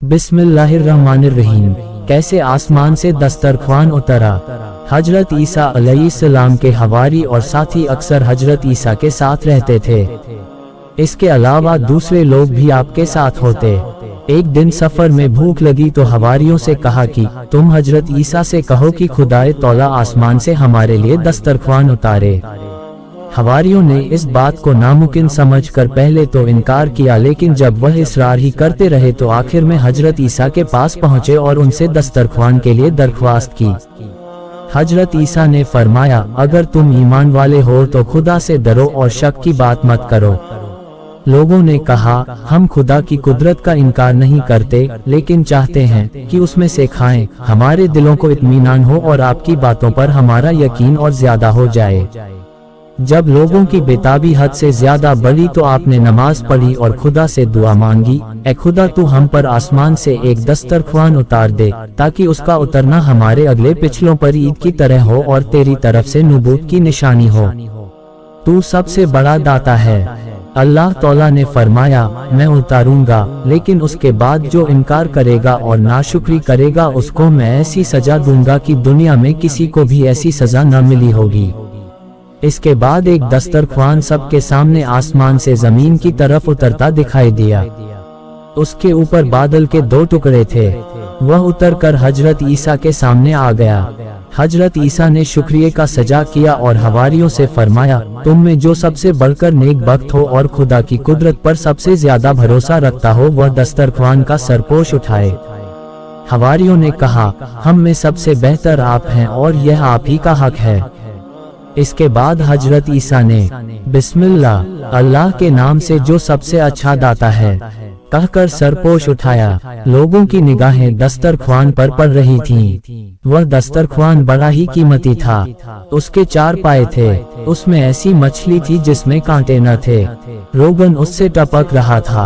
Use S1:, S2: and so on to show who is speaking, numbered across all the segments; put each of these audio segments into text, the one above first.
S1: बिस्मिल्लाहिर्रहमानिर्रहीम। कैसे आसमान से दस्तरख्वान उतरा। हजरत ईसा अलैहिस्सलाम के हवारी और साथी अक्सर हजरत ईसा के साथ रहते थे। इसके अलावा दूसरे लोग भी आपके साथ होते। एक दिन सफर में भूख लगी तो हवारियों से कहा कि तुम हजरत ईसा से कहो कि खुदाए तौला आसमान से हमारे लिए दस्तरख्वान उतारे। हवारियों ने इस बात को नामुमकिन समझकर पहले तो इनकार किया, लेकिन जब वह इसरार ही करते रहे तो आखिर में हजरत ईसा के पास पहुंचे और उनसे दस्तरख्वान के लिए दरख्वास्त की। हजरत ईसा ने फरमाया, अगर तुम ईमान वाले हो तो खुदा से डरो और शक की बात मत करो। लोगों ने कहा, हम खुदा की कुदरत का इनकार नहीं करते, लेकिन चाहते हैं कि उसमें से खाएं, हमारे दिलों को इत्मीनान हो और आपकी बातों पर हमारा यकीन और ज्यादा हो जाए। जब लोगों की बेताबी हद से ज्यादा बढ़ी तो आपने नमाज पढ़ी और खुदा से दुआ मांगी, ऐ खुदा तू हम पर आसमान से एक दस्तरख्वान उतार दे ताकि उसका उतरना हमारे अगले पिछलों पर ईद की तरह हो और तेरी तरफ से नबूवत की निशानी हो। तू सबसे बड़ा दाता है। अल्लाह तौला ने फरमाया, मैं उतारूंगा, लेकिन उसके बाद जो इनकार करेगा और नाशुक्री करेगा उसको मैं ऐसी सजा दूंगा कि दुनिया में किसी को भी ऐसी सजा न मिली होगी। इसके बाद एक दस्तरख्वान सबके सामने आसमान से जमीन की तरफ उतरता दिखाई दिया। उसके ऊपर बादल के दो टुकड़े थे। वह उतरकर हजरत ईसा के सामने आ गया। हजरत ईसा ने शुक्रिया का सजा किया और हवारियों से फरमाया, तुम में जो सबसे बढ़कर नेक बख्त हो और खुदा की कुदरत पर सबसे ज्यादा भरोसा रखता हो वह दस्तरख्वान का सरपोश उठाए। हवारियों ने कहा, हम में सबसे बेहतर आप हैं और यह आप ही का हक है। इसके बाद हजरत ईसा ने बिस्मिल्लाह, अल्लाह के नाम से जो सबसे अच्छा दाता है, कहकर सरपोश उठाया। लोगों की निगाहें दस्तरख्वान पर पड़ रही थीं। वह दस्तरख्वान बड़ा ही कीमती था। उसके 4 पाए थे। उसमें ऐसी मछली थी जिसमें कांटे न थे। रोगन उससे टपक रहा था।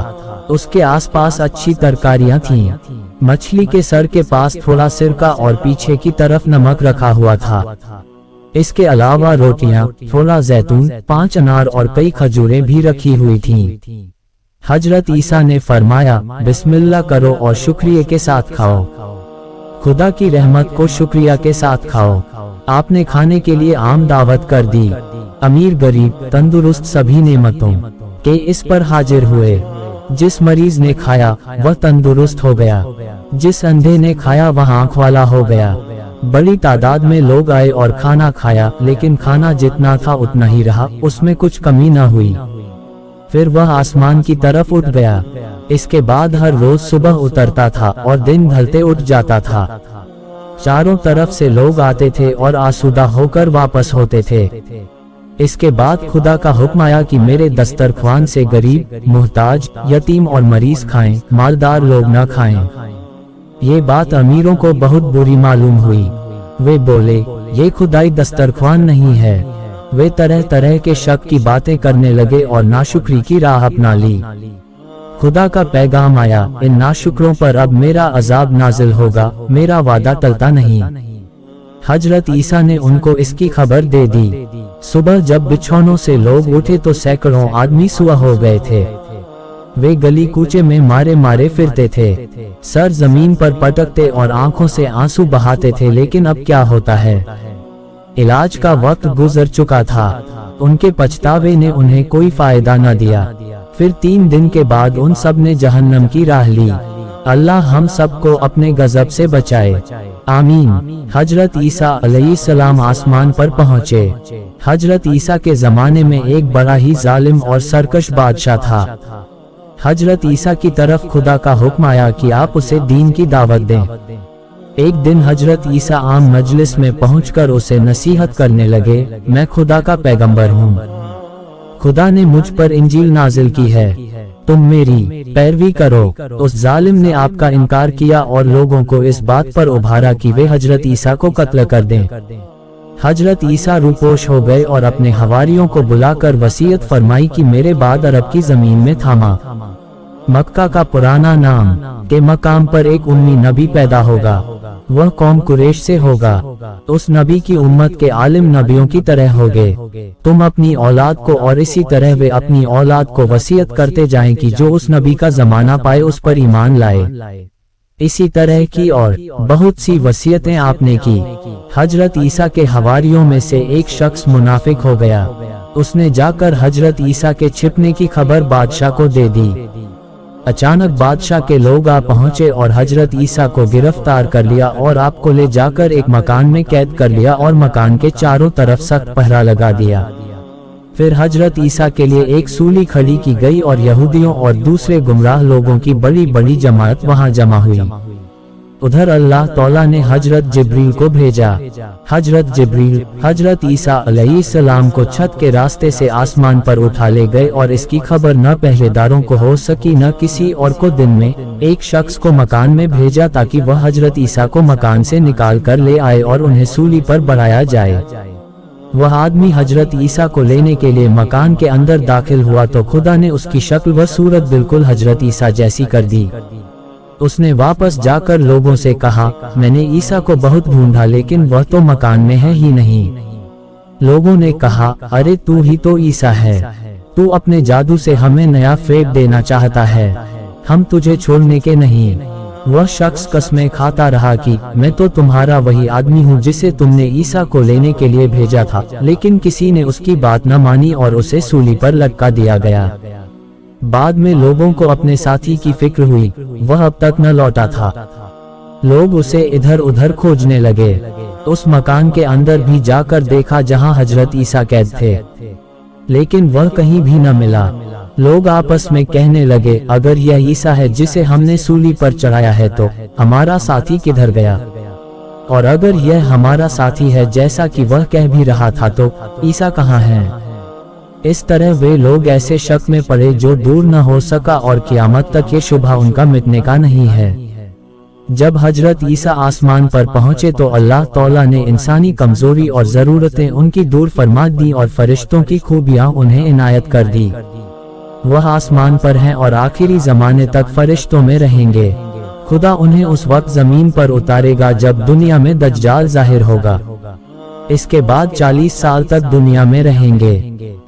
S1: उसके आसपास अच्छी तरकारियां थीं। मछली के सर के पास थोड़ा सिरका और पीछे की तरफ नमक रखा हुआ था। इसके अलावा रोटियां, थोड़ा जैतून, 5 अनार और कई खजूरें भी रखी हुई थीं। हजरत ईसा ने फरमाया, बिस्मिल्लाह करो और शुक्रिया के साथ खाओ। खुदा की रहमत को शुक्रिया के साथ खाओ। आपने खाने के लिए आम दावत कर दी। अमीर गरीब तंदुरुस्त सभी नेमतों के इस पर हाजिर हुए। जिस मरीज ने खाया वह तंदुरुस्त हो गया। जिस अंधे ने खाया वह आंख वाला हो गया। बड़ी तादाद में लोग आए और खाना खाया, लेकिन खाना जितना था उतना ही रहा, उसमें कुछ कमी न हुई। फिर वह आसमान की तरफ उठ गया। इसके बाद हर रोज सुबह उतरता था और दिन ढलते उठ जाता था। चारों तरफ से लोग आते थे और आसूदा होकर वापस होते थे। इसके बाद खुदा का हुक्म आया कि मेरे दस्तरख्वान से गरीब, मुहताज, यतीम और मरीज खाएं, मालदार लोग न खाएं। ये बात अमीरों को बहुत बुरी मालूम हुई। वे बोले, ये खुदाई दस्तरख्वान नहीं है। वे तरह तरह के शक की बातें करने लगे और नाशुक्री की राह अपना ली। खुदा का पैगाम आया, इन नाशुक्रों पर अब मेरा अजाब नाजिल होगा, मेरा वादा टलता नहीं। हजरत ईसा ने उनको इसकी खबर दे दी। सुबह जब बिछौनों से लोग उठे तो सैकड़ों आदमी सुबह हो गए थे। वे गली कूचे में मारे मारे फिरते थे, सर जमीन पर पटकते और आंखों से आंसू बहाते थे, लेकिन अब क्या होता है। इलाज का वक्त गुजर चुका था। उनके पछतावे ने उन्हें कोई फायदा न दिया। फिर 3 दिन के बाद उन सब ने जहन्नम की राह ली। अल्लाह हम सबको अपने गजब से बचाए, आमीन। हजरत ईसा अलैहिस्सलाम आसमान पर पहुँचे। हजरत ईसा के जमाने में एक बड़ा ही जालिम और सरकश बादशाह था। हजरत ईसा की तरफ खुदा का हुक्म आया कि आप उसे दीन की दावत दें। एक दिन हजरत ईसा आम मजलिस में पहुंचकर उसे नसीहत करने लगे, मैं खुदा का पैगंबर हूँ। खुदा ने मुझ पर इंजील नाजिल की है, तुम मेरी पैरवी करो। उस जालिम ने आपका इनकार किया और लोगों को इस बात पर उभारा कि वे हजरत ईसा को कत्ल कर दें। हजरत ईसा रूपोश हो गए और अपने हवारियों को बुलाकर वसीयत फरमाई कि मेरे बाद अरब की जमीन में थामा मक्का का पुराना नाम के मकाम पर एक उम्मी नबी पैदा होगा। वह कौम कुरैश से होगा। उस नबी की उम्मत के आलिम नबियों की तरह होगे। तुम अपनी औलाद को और इसी तरह वे अपनी औलाद को वसीयत करते जाएं कि जो उस नबी का जमाना पाए उस पर ईमान लाए। इसी तरह की और बहुत सी वसीयतें आपने की। हजरत ईसा के हवारियों में से एक शख्स मुनाफिक हो गया। उसने जाकर हजरत ईसा के छिपने की खबर बादशाह को दे दी। अचानक बादशाह के लोग आ पहुंचे और हजरत ईसा को गिरफ्तार कर लिया और आपको ले जाकर एक मकान में कैद कर लिया और मकान के चारों तरफ सख्त पहरा लगा दिया। फिर हजरत ईसा के लिए एक सूली खड़ी की गई और यहूदियों और दूसरे गुमराह लोगों की बड़ी बड़ी जमात वहां जमा हुई। उधर अल्लाह तौला ने हजरत जिब्रील को भेजा। हजरत जिब्रील हजरत ईसा अलैहिस्सलाम को छत के रास्ते से आसमान पर उठा ले गए और इसकी खबर न पहरेदारों को हो सकी न किसी और को। दिन में एक शख्स को मकान में भेजा ताकि वह हजरत ईसा को मकान से निकाल कर ले आए और उन्हें सूली पर बढ़ाया जाए। वह आदमी हजरत ईसा को लेने के लिए मकान के अंदर दाखिल हुआ तो खुदा ने उसकी शक्ल व सूरत बिल्कुल हजरत ईसा जैसी कर दी। उसने वापस जाकर लोगों से कहा, मैंने ईसा को बहुत ढूंढा लेकिन वह तो मकान में है ही नहीं। लोगों ने कहा, अरे तू ही तो ईसा है, तू अपने जादू से हमें नया फेब देना चाहता है, हम तुझे छोड़ने के नहीं। वह शख्स कसमें खाता रहा कि मैं तो तुम्हारा वही आदमी हूँ जिसे तुमने ईसा को लेने के लिए भेजा था, लेकिन किसी ने उसकी बात न मानी और उसे सूली पर लटका दिया गया। बाद में लोगों को अपने साथी की फिक्र हुई, वह अब तक न लौटा था। लोग उसे इधर उधर खोजने लगे। उस मकान के अंदर भी जाकर देखा जहां हजरत ईसा कैद थे, लेकिन वह कहीं भी न मिला। लोग आपस में कहने लगे, अगर यह ईसा है जिसे हमने सूली पर चढ़ाया है तो हमारा साथी किधर गया? और अगर यह हमारा साथी है जैसा कि वह कह भी रहा था तो ईसा कहाँ है? इस तरह वे लोग ऐसे शक में पड़े जो दूर न हो सका और क़यामत तक ये शुबहा उनका मिटने का नहीं है। जब हजरत ईसा आसमान पर पहुंचे तो अल्लाह तौला ने इंसानी कमजोरी और ज़रूरतें उनकी दूर फरमा दी और फरिश्तों की खूबियां उन्हें इनायत कर दी। वह आसमान पर हैं और आखिरी ज़माने तक फरिश्तों में रहेंगे। खुदा उन्हें उस वक्त ज़मीन पर उतारेगा जब दुनिया में दज्जाल जाहिर होगा। इसके बाद 40 साल तक दुनिया में रहेंगे,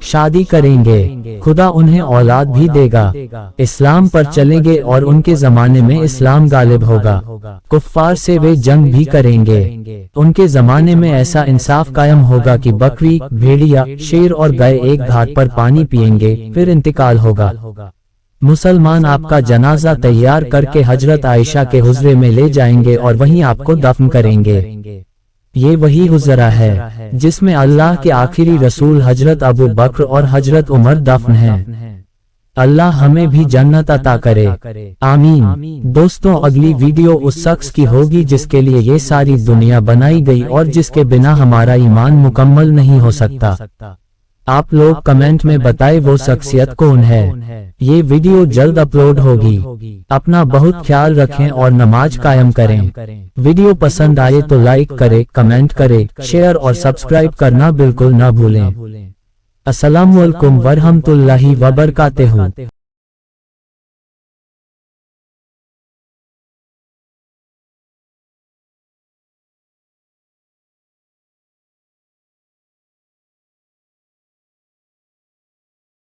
S1: शादी करेंगे, खुदा उन्हें औलाद भी देगा, इस्लाम पर चलेंगे और उनके जमाने में इस्लाम गालिब होगा। कुफ्फार से वे जंग भी करेंगे। उनके जमाने में ऐसा इंसाफ कायम होगा कि बकरी, भेड़िया, शेर और गाय एक घाट पर पानी पिएंगे, फिर इंतकाल होगा। मुसलमान आपका जनाजा तैयार करके हजरत आयशा के हुजरे में ले जाएंगे और वहीं आपको दफन करेंगे। ये वही हुजरा है जिसमें अल्लाह के आखिरी रसूल हजरत अबू बकर और हजरत उमर दफन हैं। अल्लाह हमें भी जन्नत अता करे, आमीन। दोस्तों, अगली वीडियो उस शख्स की होगी जिसके लिए ये सारी दुनिया बनाई गई और जिसके बिना हमारा ईमान मुकम्मल नहीं हो सकता। आप लोग कमेंट में बताएं वो शख्सियत कौन है। ये वीडियो जल्द अपलोड होगी। अपना बहुत ख्याल रखें और नमाज कायम करें। वीडियो पसंद आए तो लाइक करें, कमेंट करें, शेयर और सब्सक्राइब करना बिल्कुल न भूलें। अस्सलामुअलैकुम वरहमतुल्लाहि वबरकातुहू।